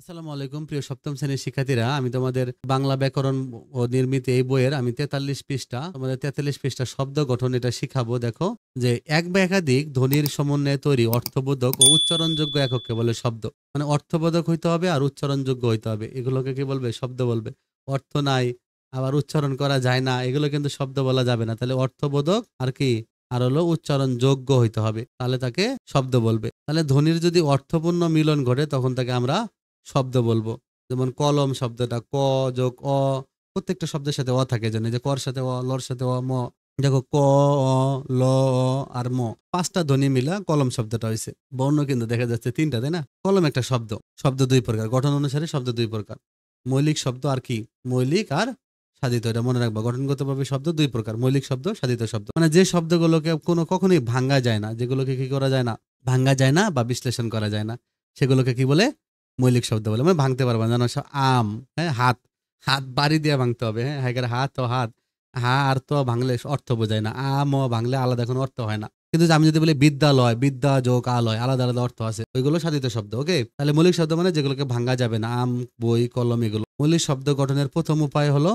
আসসালামু আলাইকুম প্রিয় সপ্তম শ্রেণীর শিক্ষার্থীরা, আমি তোমাদের বাংলা ব্যাকরণ ও নির্মিত এই বইয়ের আমি 43 পৃষ্ঠা তোমাদের 43 পৃষ্ঠা শব্দ গঠন এটা শিখাবো। দেখো যে এক বা একাধিক ধ্বনির সমন্বয়ে তৈরি অর্থবোধক ও উচ্চারণযোগ্য একককে বলে শব্দ। মানে অর্থবোধক হইতে হবে আর উচ্চারণযোগ্য হইতে হবে, এগুলোকে কি বলবে? শব্দ বলবে। অর্থ নাই আবার উচ্চারণ করা যায় না, এগুলো কিন্তু শব্দ বলা যাবে না। তাহলে অর্থবোধক আর কি আর হলো উচ্চারণ যোগ্য হইতে হবে, তাহলে তাকে শব্দ বলবে। তাহলে ধ্বনির যদি অর্থপূর্ণ মিলন ঘটে তখন তাকে আমরা শব্দ বলবো। যেমন কলম শব্দটা ক যোগ অ, প্রত্যেকটা শব্দের সাথে অ থাকে, যেন এই যে কর সাথে অ, লর সাথে অ, ম। দেখো ক, অ, ল, অ আর ম, পাঁচটা ধ্বনি মিলা কলম শব্দটা হয়েছে। বর্ণ কিন্তু দেখা যাচ্ছে তিনটা, তাই না? কলম একটা শব্দ। শব্দ দুই প্রকার, গঠন অনুসারে শব্দ দুই প্রকার। মৌলিক শব্দ আর কি, মৌলিক আর সাধিত, এটা মনে রাখবা। গঠনগতভাবে শব্দ দুই প্রকার, মৌলিক শব্দ, সাধিত শব্দ। মানে যে শব্দগুলোকে কখনোই ভাঙ্গা যায় না, যেগুলোকে কি করা যায় না, ভাঙ্গা যায় না বা বিশ্লেষণ করা যায় না, সেগুলোকে কি বলে? মৌলিক শব্দ বলে। মানে ভাঙতে পারবা না, জানো? আম, হ্যাঁ, হাত, হাত বাড়ি দিয়ে ভাঙতে হবে। হ্যাঁ, হ্যাঁ, হাত ও হাত, হা আর তো ভাঙলে অর্থ বোঝায় না। আম ও ভাঙলে আলাদা কোনো অর্থ হয় না। কিন্তু আমি যদি বলি বিদ্যালয়, বিদ্যা যোগ আলয়, আলাদা আলাদা অর্থ আছে, ওইগুলো সাধিত শব্দ। ওকে, তাহলে মৌলিক শব্দ মানে যেগুলোকে ভাঙা যাবে না, আম, বই, কলম, এগুলো। মৌলিক শব্দ গঠনের প্রথম উপায় হলো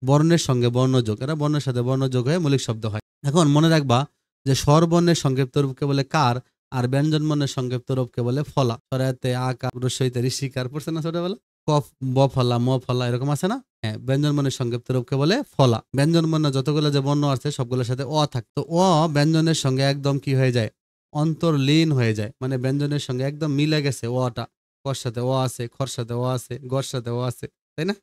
বর্ণের সঙ্গে বর্ণযোগ। এরা বর্ণের সাথে বর্ণযোগ হয়ে মৌলিক শব্দ হয়। এখন মনে রাখবা যে স্বরবর্ণের সংক্ষিপ্ত রূপকে বলে কার, আর ব্যঞ্জন বর্ণের সংক্ষিপ্ত রূপকে বলে ফলা। সরাতে আকা রসইতে ঋষিকার পড়ছে না ছোটবেলা? কফ, ব ফলা, ম ফলা, এরকম আছে না? হ্যাঁ, ব্যঞ্জন বর্ণের সংক্ষিপ্ত রূপকে বলে ফলা। ব্যঞ্জন বর্ণ যতগুলো যে বর্ণ আছে সবগুলোর সাথে অ থাকতো, অ ব্যঞ্জনের সঙ্গে একদম কি হয়ে যায়? অন্তর্লীন হয়ে যায়। মানে ব্যঞ্জনের সঙ্গে একদম মিলে গেছে অটা। কর সাথে অ আছে, খর সাথে অ আছে, গর সাথে অ আছে, তাই না?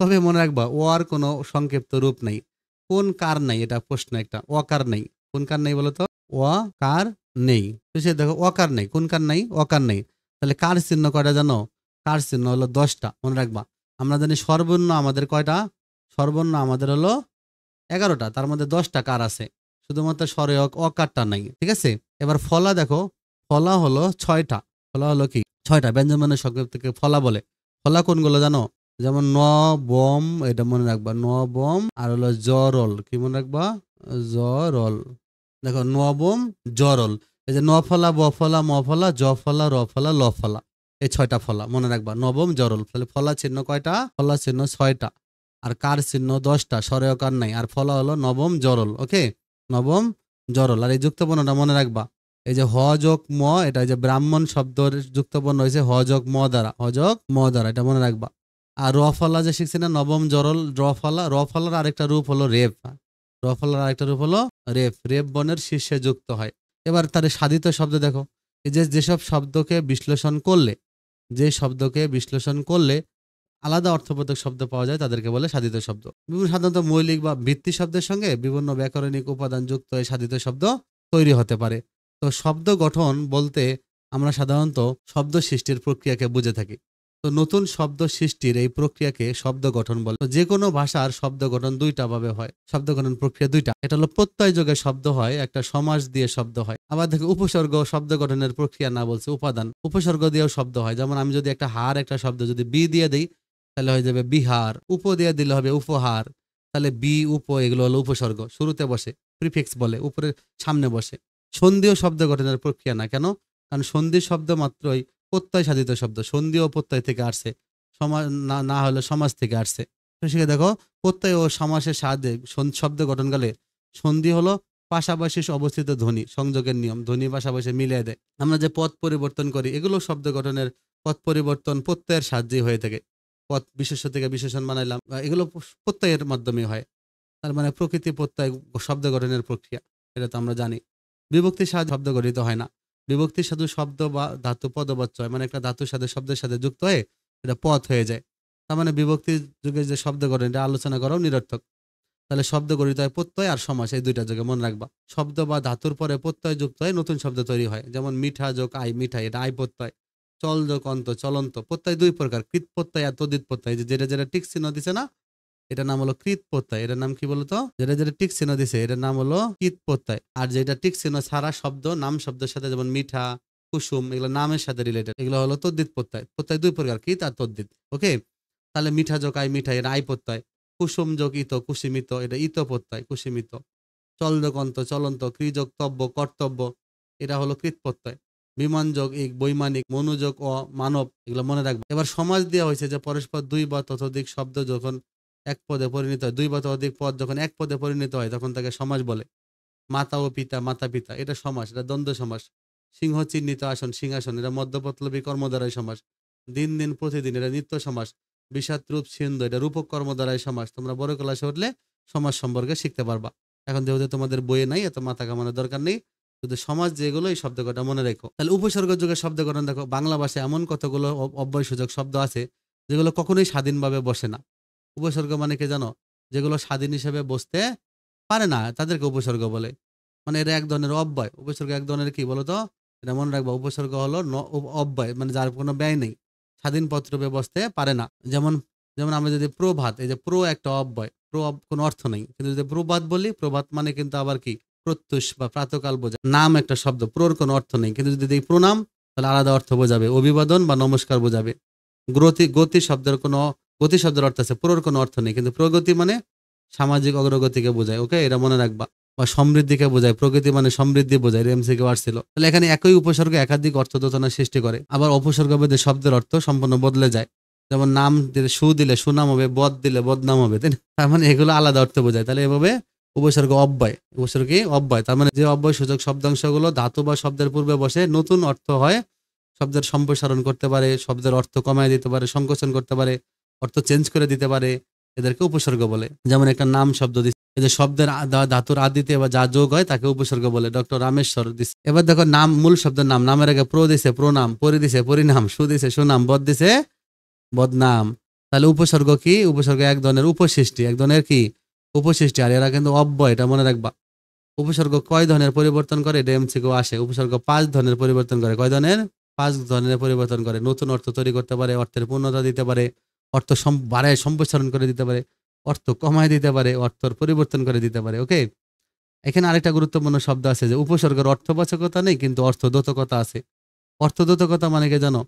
তবে মনে রাখবা ও আর কোনো সংক্ষিপ্ত রূপ নাই। কোন কার নাই, এটা প্রশ্ন একটা। অকার নেই। কোন কার নেই বলতো? অকার নেই। তো সে দেখো অকার নেই, কোন কার নাই? অকার নেই। তাহলে কার চিহ্ন কয়টা জানো? কার চিহ্ন হলো 10টা, মনে রাখবা। আমরা জানি সর্বর্ণ আমাদের কয়টা? সর্বর্ণ আমাদের হলো 11টা, তার মধ্যে 10টা কার আছে। শুধুমাত্র স্বরে অকারটা নাই, ঠিক আছে? এবার ফলা দেখো, ফলা হলো 6টা। ফলা হলো কি? 6টা। ব্যঞ্জন বর্ণের সংক্ষেপ থেকে ফলা বলে। ফলা কোনগুলো জানো? যেমন ন, বম, এটা মনে রাখবা, ন বম, আর হলো জরল, কি মনে রাখবা? জরল। দেখো নবম জরল। এই যে ন ফলা, ব ফলা, ম ফলা, জ ফলা, র ফলা, ল ফলা, এই 6টা ফলা মনে রাখবা। নবম জরল। তাহলে ফলা চিহ্ন কয়টা? ফলা চিহ্ন 6টা। আর কার চিহ্ন 10টা, স্বরেও কার নাই। আর ফলা হলো নবম জরল। ওকে, নবম জরল। আর এই যুক্তবর্ণটা মনে রাখবা, এই যে হ যোগ ম, এটা এই যে ব্রাহ্মণ শব্দের যুক্তবর্ণ হয়েছে হ যোগ ম দ্বারা, হ যোগ ম দ্বারা, এটা মনে রাখবা। আর র ফলা যে শিখছি না, নবম জরল, র ফলা। র ফলার আরেকটা রূপ হলো রেফ। র ফলার আরেকটা রূপ হলো রেফ। রেফ বর্ণের শীর্ষে যুক্ত হয়। এবার তার সাধিত শব্দ দেখো, এই যে যেসব শব্দকে বিশ্লেষণ করলে, যে শব্দকে বিশ্লেষণ করলে আলাদা অর্থবোধক শব্দ পাওয়া যায় তাদেরকে বলে সাধিত শব্দ। বিভিন্ন সাধারণত মৌলিক বা ভিত্তি শব্দের সঙ্গে বিভিন্ন ব্যাকরণিক উপাদান যুক্ত এই সাধিত শব্দ তৈরি হতে পারে। তো শব্দ গঠন বলতে আমরা সাধারণত শব্দ সৃষ্টির প্রক্রিয়াকে বুঝে থাকি। তো নতুন শব্দ সৃষ্টির এই প্রক্রিয়াকে শব্দ গঠন বলে। তো যে কোনো ভাষার শব্দ গঠন দুইটা ভাবে হয়, শব্দ গঠন প্রক্রিয়া দুইটা। এটা হলো প্রত্যয় যোগে শব্দ হয়, একটা সমাস দিয়ে শব্দ হয়। আবার দেখো উপসর্গ শব্দ গঠনের প্রক্রিয়া না, বলছে উপাদান। উপসর্গ দিয়েও শব্দ হয়। যেমন আমি যদি একটা হার, একটা শব্দ যদি বি দিয়ে দিই তাহলে হয়ে যাবে বিহার। উপ দিয়ে দিলে হবে উপহার। তাহলে বি, উপ, এগুলো হলো উপসর্গ, শুরুতে বসে, প্রিফিক্স বলে, উপরে সামনে বসে। সন্ধিও শব্দ গঠনের প্রক্রিয়া না। কেন? কারণ সন্ধি শব্দ মাত্রই প্রত্যয় সাধিত শব্দ। সন্ধি ও প্রত্যয় থেকে আসছে, সমাজ না, না হলে সমাজ থেকে আসছে। তো সেখানে দেখো প্রত্যয় ও সমাসের সাহায্যে শব্দ গঠনকালে সন্ধি হলো পাশাপাশি অবস্থিত ধ্বনি সংযোগের নিয়ম, ধ্বনি পাশাপাশি মিলিয়ে দেয়। আমরা যে পদ পরিবর্তন করি, এগুলো শব্দ গঠনের পদ পরিবর্তন প্রত্যয়ের সাহায্যে হয়ে থাকে। পদ বিশেষ্য থেকে বিশেষণ বানাইলাম, এগুলো প্রত্যয়ের মাধ্যমে হয়। তার মানে প্রকৃতি প্রত্যয় শব্দ গঠনের প্রক্রিয়া, এটা তো আমরা জানি। বিভক্তির সাহায্যে শব্দ গঠিত হয় না। বিভক্তির সাধু শব্দ বা ধাতু পদবাচ্য হয়, মানে একটা ধাতুর সাথে শব্দের সাথে যুক্ত হয়ে এটা পদ হয়ে যায়। তার মানে বিভক্তির যুগে যে শব্দ গঠন, এটা আলোচনা করাও নিরর্থক। তাহলে শব্দ গঠিত হয় প্রত্যয় আর সমাস, এই দুইটা যুগে মনে রাখবা। শব্দ বা ধাতুর পরে প্রত্যয় যুক্ত হয়ে নতুন শব্দ তৈরি হয়। যেমন মিঠা যোগ আই, মিঠাই, এটা আই প্রত্যয়। চল যোগ অন্ত, চলন্ত। প্রত্যয় দুই প্রকার, কৃত প্রত্যয় আর তদ্ধিত প্রত্যয়। যেটা যেটা টিক চিহ্ন দিছে না, এটার নাম হলো কৃত প্রত্যয়। এটার নাম কি বলতো? যেটা যেটা টিক চিহ্ন দিছে এটার নাম হলো কৃত প্রত্যয়। আর যেটা টিক চিহ্ন ছাড়া শব্দ, নাম শব্দের সাথে, যেমন মিঠা, কুসুম, এগুলো নামের সাথে রিলেটেড, এগুলো হলো তদ্ধিত প্রত্যয়। প্রত্যয় দুই প্রকার, কৃত আর তদ্ধিত। ওকে, তাহলে মিঠা যোগ আই, মিঠাই, এটা আই প্রত্যয়। কুসুম যোগ ইত, কুসুমিত, এটা ইত প্রত্যয়, কুসুমিত। চল যোগ অন্ত, চলন্ত। ক্রি যোগ তব্য, কর্তব্য, এটা হলো কৃত প্রত্যয়। বিমানযোগ ইক, বৈমানিক, মনোযোগ অ, মানব, এগুলো মনে রাখবে। এবার সমাজ দেওয়া হয়েছে যে পরস্পর দুই বা ততোধিক শব্দ যখন এক পদে পরিণত হয়, দুই বা ততোধিক পদ যখন এক পদে পরিণত হয় তখন তাকে সমাস বলে। মাতা ও পিতা, মাতা পিতা, এটা সমাস, এটা দ্বন্দ্ব সমাস। সিংহ চিহ্নিত আসন, সিংহাসন, এটা মধ্যপৎলবী কর্মদ্বারাই সমাস। দিন দিন প্রতিদিন, এটা নিত্য সমাস। বিষাদ রূপ সিন্ধু, এটা রূপক কর্মদ্বারাই সমাস। তোমরা বড় ক্লাসে উঠলে সমাজ সম্পর্কে শিখতে পারবা। এখন যেহেতু তোমাদের বইয়ে নাই, এত মাথা কামানোর দরকার নেই। শুধু সমাজ যেগুলো, এই শব্দ কটা মনে রেখো। তাহলে উপসর্গ যুগের শব্দ গঠন দেখো। বাংলা ভাষায় এমন কতগুলো অব্যয়সূচক শব্দ আছে যেগুলো কখনোই স্বাধীনভাবে বসে না। উপসর্গ মানে কি জানো? যেগুলো স্বাধীন হিসেবে বসতে পারে না তাদেরকে উপসর্গ বলে। মানে এটা এক ধরনের অব্যয়। উপসর্গ এক ধরনের কি বলতো? এটা মনে রাখবা। উপসর্গ হলো অব্যয়, মানে যার কোনো ব্যয় নেই, স্বাধীন পথরূপে বসতে পারে না। যেমন যেমন আমরা যদি প্রভাত, এই যে প্র একটা অব্যয়, কোনো অর্থ নেই। কিন্তু যদি প্রভাত বলি, প্রভাত মানে কিন্তু আবার কি প্রত্যুষ বা প্রাতকাল বোঝায়। নাম একটা শব্দ, প্রর কোনো অর্থ নেই, কিন্তু যদি এই প্রণাম তাহলে আলাদা অর্থ বোঝাবে, অভিবাদন বা নমস্কার বোঝাবে। গতি শব্দের কোনো, গতি শব্দের অর্থ আছে, প্রর কোনো অর্থ নেই, কিন্তু প্রগতি মানে সামাজিক অগ্রগতিকে বোঝায়। ওকে, এটা মনে রাখবা। বা সমৃদ্ধিকে বোঝায়, প্রকৃতি মানে সমৃদ্ধি বোঝায়, এমসিকিউ আসছিল। তাহলে এখানে একই উপসর্গ একাধিক অর্থ দোতনা সৃষ্টি করে। আবার অপসর্গ ভেদে শব্দের অর্থ সম্পূর্ণ বদলে যায়। যেমন নাম দিলে সু দিলে সুনাম হবে, বদ দিলে বদনাম হবে, তাই না? তার মানে এগুলো আলাদা অর্থ বোঝায়। তাহলে এভাবে উপসর্গ অব্যয়, উপসর্গ কি অব্যয়, তার মানে যে অব্যয় সূচক শব্দাংশগুলো ধাতু বা শব্দের পূর্বে বসে নতুন অর্থ হয়, শব্দের সম্প্রসারণ করতে পারে, শব্দের অর্থ কমায় দিতে পারে, সংকোচন করতে পারে, অর্থ চেঞ্জ করে দিতে পারে, এদেরকে উপসর্গ বলে। যেমন একটা নাম শব্দ দিচ্ছে, এই যে শব্দের ধাতুর আদিতে বা যা যোগ হয় তাকে উপসর্গ বলে। ডক্টর রামেশ্বর দিচ্ছে। এবার দেখো নাম, মূল শব্দের নাম, নামের আগে প্র দিছে প্রনাম, পরি দিছে পরিণাম, সু দিছে সুনাম, বদ দিছে বদনাম। তাহলে উপসর্গ কি? উপসর্গ এক ধরনের উপসৃষ্টি, এক ধরনের কি উপসৃষ্টি। আর এরা কিন্তু অব্যয়, এটা মনে রাখবা। উপসর্গ কয় ধরনের পরিবর্তন করে? এটা এমসিকিউ আসে। উপসর্গ 5 ধরনের পরিবর্তন করে। কয় ধরনের? 5 ধরনের পরিবর্তন করে। নতুন অর্থ তৈরি করতে পারে, অর্থের পূর্ণতা দিতে পারে, অর্থ বাড়ায় সম্প্রসারণ করে দিতে পারে, অর্থ কমায় দিতে পারে, অর্থর পরিবর্তন করে দিতে পারে। ওকে, এখানে আরেকটা গুরুত্বপূর্ণ শব্দ আছে যে উপসর্গের অর্থবাচকতা নেই, কিন্তু অর্থদ্যোতকতা আছে। অর্থদ্যোতকতা মানে কি জানো?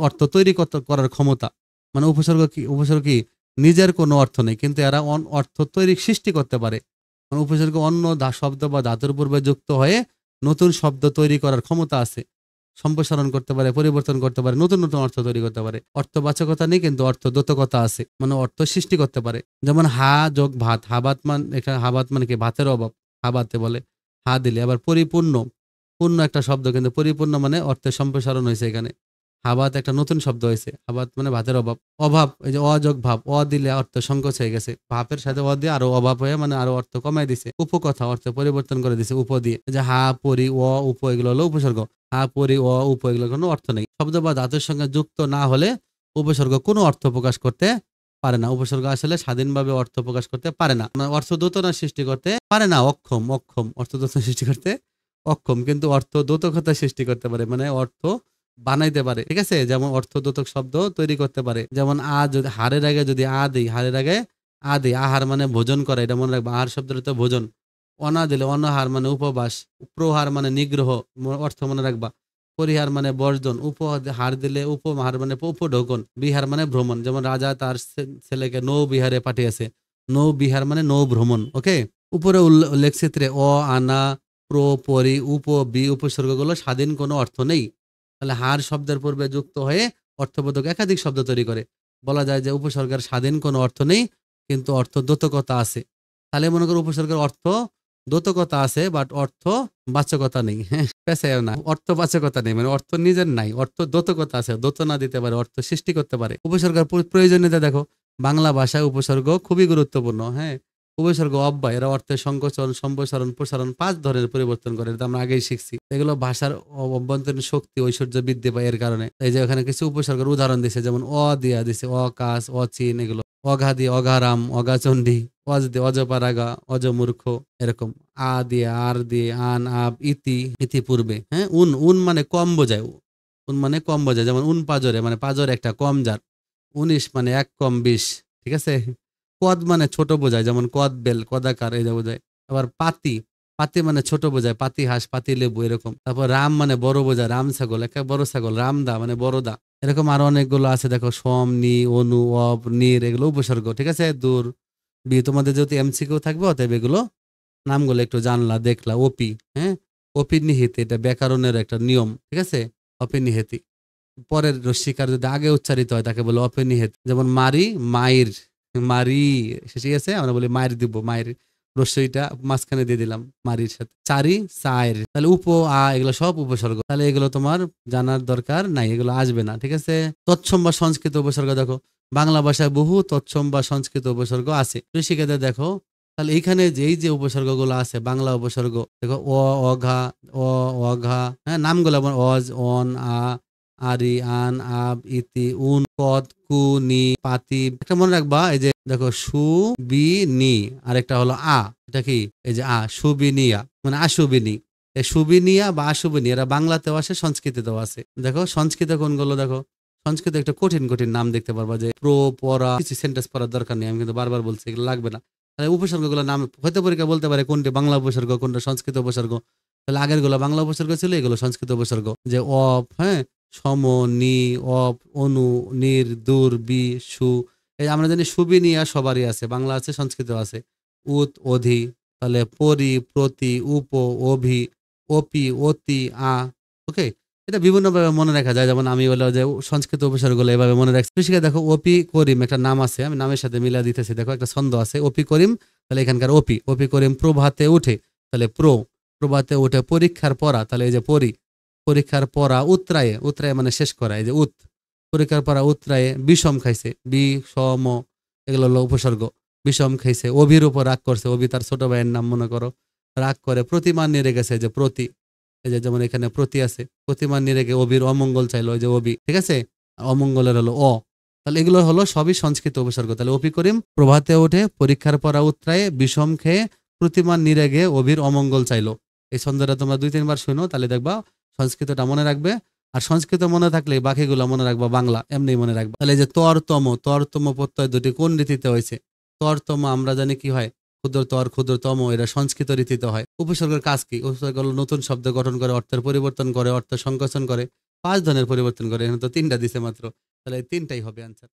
অর্থ তৈরি করার ক্ষমতা। মানে উপসর্গ কি? উপসর্গ কি নিজের কোনো অর্থ নেই, কিন্তু এরা অর্থ তৈরি সৃষ্টি করতে পারে। মানে উপসর্গ অন্য শব্দ বা ধাতুর পূর্বে যুক্ত হয়ে নতুন শব্দ তৈরি করার ক্ষমতা আছে, সম্প্রসারণ করতে পারে, পরিবর্তন করতে পারে, নতুন নতুন অর্থ তৈরি করতে পারে। অর্থবাচকতা নেই, কিন্তু অর্থদ্যোতকতা আছে, মানে অর্থ সৃষ্টি করতে পারে। যেমন হা যোগ ভাত, হাবাত মান, এখানে হাবাত মানে কি ভাতের অভাব, হাবাতে বলে হা দিলে। আবার পরিপূর্ণ, পূর্ণ একটা শব্দ, কিন্তু পরিপূর্ণ মানে অর্থের সম্প্রসারণ হয়েছে এখানে। হাবাত একটা নতুন শব্দ হয়েছে, হাবাত মানে ভাতের অভাব। অভাব, এই যে অযোগ ভাব, অ দিলে অর্থ সংকোচ হয়ে গেছে, ভাবের সাথে অ দিয়ে আরো অভাব হয়ে মানে আরো অর্থ কমাই দিছে। উপকথা, অর্থ পরিবর্তন করে দিছে উপ দিয়ে। এই যে হা পরি অ উপ, এগুলো হলো উপসর্গ। হা পরি অ উপ, এগুলো কোনো অর্থ নেই। শব্দ বা ধাতুর সঙ্গে যুক্ত না হলে উপসর্গ কোনো অর্থ প্রকাশ করতে পারে না। উপসর্গ আসলে স্বাধীনভাবে অর্থ প্রকাশ করতে পারে না, মানে অর্থ দোতনা সৃষ্টি করতে পারে না। অক্ষম, অক্ষম, অর্থ দোতনা সৃষ্টি করতে অক্ষম, কিন্তু অর্থ দ্যোতকতা সৃষ্টি করতে পারে, মানে অর্থ বানাইতে পারে। ঠিক আছে, যেমন অর্থদ্যোতক শব্দ তৈরি করতে পারে। যেমন যদি হারের আগে যদি আ দিই, হারের আগে আ দিই, আহার মানে ভোজন করা, এটা মনে রাখবা। আহার শব্দের তো ভোজন। অনা দিলে অনাহার মানে উপবাস, প্রহার মানে নিগ্রহ, অর্থ মনে রাখবা। পরিহার মানে বর্জন, উপহার দিলে উপহার মানে উপঢৌকন, বিহার মানে ভ্রমণ। যেমন রাজা তার ছেলেকে নৌ বিহারে পাঠিয়েছে, নৌ বিহার মানে নৌ ভ্রমণ। ওকে, উপরে উল্লেখ চিত্রে অ, আনা, প্র, পরি, উপ, বি উপসর্গগুলো স্বাধীন কোনো অর্থ নেই। তাহলে হার শব্দের পূর্বে যুক্ত হয়ে অর্থবোধক একাধিক শব্দ তৈরি করে। বলা যায় যে উপসর্গের স্বাধীন কোনো অর্থ নেই, কিন্তু অর্থ দ্যোতকতা আছে। তাহলে মনে করো উপসর্গের অর্থ দ্যোতকতা আছে, বাট অর্থ বাচকতা নেই। হ্যাঁ, পেছায়ও না, অর্থ বাচকতা নেই, মানে অর্থ নিজের নাই, অর্থ দ্যোতকতা আছে, দ্যোত না দিতে পারে, অর্থ সৃষ্টি করতে পারে। উপসর্গের প্রয়োজনীয়তা দেখো। বাংলা ভাষায় উপসর্গ খুবই গুরুত্বপূর্ণ। হ্যাঁ, উপসর্গ অব্যয়, এরা অর্থের সংকোচন, সম্প্রসারণ, প্রসারণ 5 ধরনের পরিবর্তন করে, এটা আমরা আগেই শিখছি। এগুলো ভাষার অভ্যন্তরীণ শক্তি, ঐশ্বর্য বৃদ্ধি পায় এর কারণে। এই যে এখানে কিছু উপসর্গের উদাহরণ দিছে, যেমন অ দিয়া দিছে, অকাশ, অচিন, এগুলো। অঘা দিয়ে অঘারাম, অগাচণ্ডী। অজ দিয়ে অজপারাগা, অজমূর্খ, এরকম। আ দিয়ে আর দিয়ে আন, আব, ইতি, ইতিপূর্বে। হ্যাঁ, উন, উন মানে কম বোঝায়, উন মানে কম বোঝায়। যেমন উন পাজরে মানে পাজর একটা কম যার। 19 মানে 1 কম 20। ঠিক আছে। কদ মানে ছোট বোঝায়, যেমন কদ বেল, কদাকার, এই যে বোঝায়। আবার পাতি, পাতি মানে ছোট বোঝায়, পাতি হাঁস, পাতি লেবু, এরকম। তারপর রাম মানে বড় বোঝায়, রাম ছাগল, একটা বড় ছাগল। রামদা মানে বড় দা, এরকম আরো অনেকগুলো আছে দেখো। সম, নি, অনু, অব, নির, এগুলো উপসর্গ। ঠিক আছে। দূর, বি, তোমাদের যেহেতু এমসিকিউ থাকবে অতএব এগুলো নামগুলো একটু জানলা দেখলা। ওপি, হ্যাঁ, ওপি নিহিত, এটা ব্যাকরণের একটা নিয়ম। ঠিক আছে। অপেনিহেতি। পরের রস্যিকার যদি আগে উচ্চারিত হয় তাকে বলে অপেনিহেত। যেমন মারি, মাইর, মারি শেষে আছে আমরা বলি মায়ের দিব, মায়ের রস্যইটা মাঝখানে দিয়ে দিলাম মারির সাথে। চারি, চায়ের, তাহলে উপ আ এগুলো সব উপসর্গ, তাহলে এগুলো তোমার জানার দরকার নাই, এগুলো আসবে না, ঠিক আছে। তৎসম বা সংস্কৃত উপসর্গ দেখো, বাংলা ভাষায় বহু তৎসম বা সংস্কৃত উপসর্গ আছে, শিক্ষার্থীরা দেখো। তাহলে এইখানে যে এই যে উপসর্গগুলো আছে বাংলা উপসর্গ দেখো, অঘা, অঘা, হ্যাঁ, নামগুলো অজ, অন, আরি, আন, আব, ইতি, উন, পদ, কু, নি, পাতি, একটা মনে রাখবা, এই যে দেখো সু, বি, নি, আরেকটা হলো এটা কি, এই যে সুবিনিয়া মানে আশুবিনী। এই সুবিনিয়া বা আশুবিনী এরা বাংলাতেও আছে, সংস্কৃতিতেও আছে। দেখো সংস্কৃত কোনগুলো দেখো, সংস্কৃত একটা কঠিন কঠিন নাম দেখতে পারবা, যে প্র, পরা, কিছু সেন্টেন্স পড়ার দরকার নেই, আমি কিন্তু বারবার বলছি, এগুলো লাগবে না। তাহলে উপসর্গগুলোর নাম হয়তো পরীক্ষা বলতে পারে কোনটি বাংলা উপসর্গ কোনটা সংস্কৃত উপসর্গ। তাহলে আগের গুলো বাংলা উপসর্গ ছিল, এগুলো সংস্কৃত উপসর্গ। যে অপ, হ্যাঁ, সম, নি, অপ, অনু, নির, দূর, বি, সু, এই আমরা জানি সুবিনিয়া সবারই আছে, বাংলা আছে, সংস্কৃত আছে। উত, অধি, তাহলে পরি, প্রতি, উপ, অভি, অপি, অতি, ওকে। এটা বিভিন্নভাবে মনে রাখা যায়, যেমন আমি বললাম যে সংস্কৃত উপসর্গগুলো এভাবে মনে রাখছি। কৃষিকে দেখো, অপি করিম একটা নাম আছে, আমি নামের সাথে মিলা দিতেছি, দেখো একটা ছন্দ আছে, অপি করিম, তাহলে এখানকার অপি, অপি করিম প্রভাতে উঠে, তাহলে প্রভাতে উঠে, পরীক্ষার পড়া, তাহলে এই যে পরীক্ষার পড়া, উত্তরায়ে, উত্তরায়ে মানে শেষ করা, এই যে পরীক্ষার পড়া উত্তরায়ে, বিষম খাইছে, বিষম, এগুলো হলো উপসর্গ। বিষম খাইছে, অভির উপর রাগ করছে, অভি তার ছোট ভাইয়ের নাম মনে করো, রাগ করে প্রতিমান নিয়ে রেখেছে, যে প্রতি, এই যে যেমন এখানে প্রতি আছে, প্রতিমান নিয়ে রেখে অভির অমঙ্গল চাইলো, ওই যে অভি, ঠিক আছে, অমঙ্গলের হলো তাহলে এগুলো হলো সবই সংস্কৃত উপসর্গ। তাহলে অপি করিম প্রভাতে ওঠে, পরীক্ষার পড়া উত্তরায়ে, বিষম খেয়ে, প্রতিমান নিরেগে অভির অমঙ্গল চাইলো। এই ছন্দটা তোমরা 2-3 বার শুনো, তাহলে দেখবা সংস্কৃতটা মনে রাখবে। আর সংস্কৃত মনে থাকলে বাকিগুলো মনে রাখবা, বাংলা এমনি মনে রাখবা। তাহলে এই যে তরতম প্রত্যয় দুটি কোন রীতিতে হয়েছে? তরতম আমরা জানি কি হয়, ক্ষুদ্রতর, ক্ষুদ্রতম, এরা সংস্কৃত রীতিতে হয়। উপসর্গের কাজ কি? উপসর্গ হলো নতুন শব্দ গঠন করে, অর্থের পরিবর্তন করে, অর্থ সংকোচন করে, 5 ধরনের পরিবর্তন করে। এখানে তো 3টা দিছে মাত্র, তাহলে এই 3টাই হবে আনসার।